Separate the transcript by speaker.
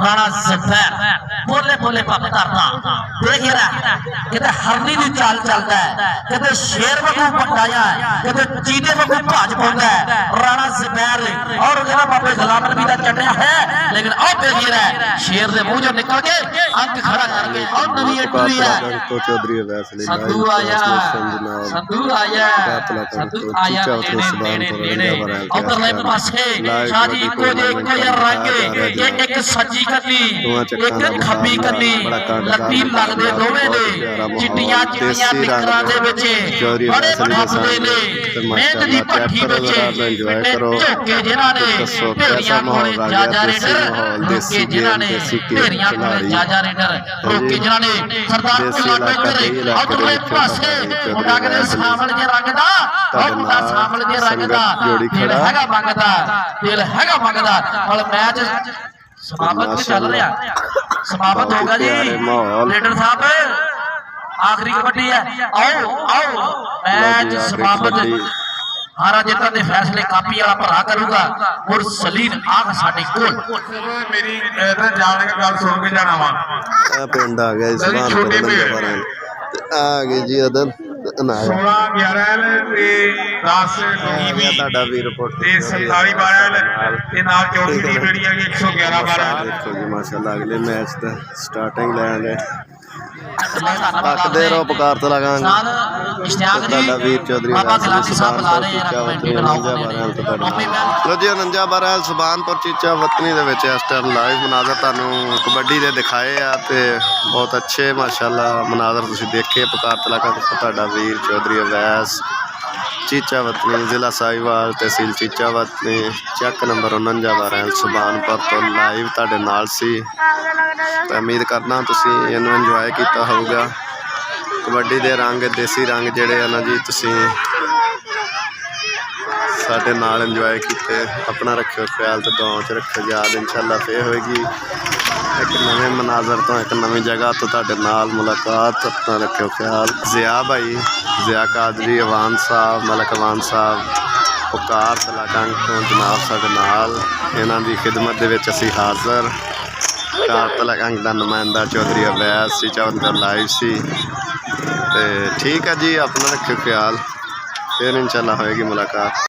Speaker 1: राणा ज़फ़र बोले बोले पप करता देख रहा किते हरनी दी चाल चलता है किते शेर वांगू पटाया किते चीते वांगू भाज पाउंदा है राणा ज़फ़र और कहना बाबे गुलाम नबी दा चटया है लेकिन अब देख रहा शेर दे मुंह जो निकल के अंक खड़ा करके और नबी एंट्री है
Speaker 2: तो चौधरी वैसली
Speaker 1: संधू आया संधू आया नेड़े उधरले पासे शादी को देखो यार रंग एक सज्जी कन्नी एक खब्बी कन्नी लत्ती लगदे दोवें दे चिट्टियां चिट्टियां निकरां दे विच बड़े फटफदे ने मेहनत दी भट्ठी विच झोके जिन्हां ने ढेरियां कोले जाजा रेडर रोके जिन्हां ने ढेरियां कोले जाजा रेडर रोके जिन्हां ने सरदार कुल्ला टोकरे उधरले पासे मुंडा कहदे सावल जे रंग दा और मुंडा सावल जे रंग दा दिल हैगा मंगदा और मैच समापत चल रहा समापत होगा जी लीडर साहब आखिरी कबड्डी है आओ आओ मैच समापत हारा जितना दे फैसले कापी वाला भरा करूंगा और सलीम आग साडे कोल
Speaker 3: मेरी ना जाने का गल सुन के जाना वा
Speaker 2: पिंड आ गया इस आ गए जी अदन
Speaker 3: 16 11 ਤੇ 10 टीवी
Speaker 2: ਤੁਹਾਡਾ ਵੀ ਰਿਪੋਰਟ
Speaker 3: ਤੇ 47 12 ਤੇ ਨਾਲ ਚੌਥੀ ਟੀਮ ਜਿਹੜੀ ਹੈ 111 12
Speaker 2: ਦੇਖੋ ਜੀ ਮਾਸ਼ਾਅੱਲਾ ਅਗਲੇ ਮੈਚ ਦਾ ਸਟਾਰਟਿੰਗ ਲੈ ਗਏ ਪੱਕਦੇ ਰਹੋ ਪੁਕਾਰ ਤੇ ਲਗਾਂਗੇ
Speaker 1: इश्तियाक
Speaker 2: ਤੁਹਾਡਾ ਵੀਰ ਚੌਧਰੀ
Speaker 1: बाबा गलासी साहब बुला रहे हैं
Speaker 2: ਲੋ ਜੀ 49 12 ਸੁਬਾਨਪੁਰ ਚੀਚਾ ਵਤਨੀ ਦੇ ਵਿੱਚ ਇਸ ਟਾਈਮ ਲਾਈਵ ਮਨਾਜ਼ਰ ਤੁਹਾਨੂੰ ਕਬੱਡੀ ਦੇ ਦਿਖਾਏ ਆ ਤੇ ਬਹੁਤ ਅੱਛੇ ਮਾਸ਼ਾਅੱਲਾ ਮਨਾਜ਼ਰ ਤੁਸੀਂ ਦੇਖੇ ਪੁਕਾਰ ਤੇ ਲਗਾ ਤੁਹਾਡਾ ਵੀਰ ਚੌਧਰੀ ਅਵੈਸ चीचा वतनी जिला साहिवाल तहसील चीचा वतनी चेक नंबर 49 12 सुबानपुर तो लाइव तुहाडे नाल सी तो उम्मीद करना तुसीं इहनूं इंजॉय कीता होगा कबड्डी दे रंग देसी रंग जिहड़े आ ना जी तुसीं साडे नाल इंजॉय कीते अपना रखियो ख्याल तो दुआओं च रखियो याद इंशाअल्लाह फिर होएगी एक नवे मनाजर तो एक नवी जगह तो तुहाडे नाल मुलाकात अपना रखियो ख्याल जिया भाई जिया कादरी अवान साहब मलक अवान साहब पुकार तलाकंग तो जनाब साडे नाल इन्हां दी खिदमत दे विच असीं हाज़र कार तलाकंग दा नुमाइंदा चौधरी अवैस सी चौधरी लाइव सी ते ठीक है जी अपना रखियो ख्याल फिर इंशाअल्लाह होएगी मुलाकात।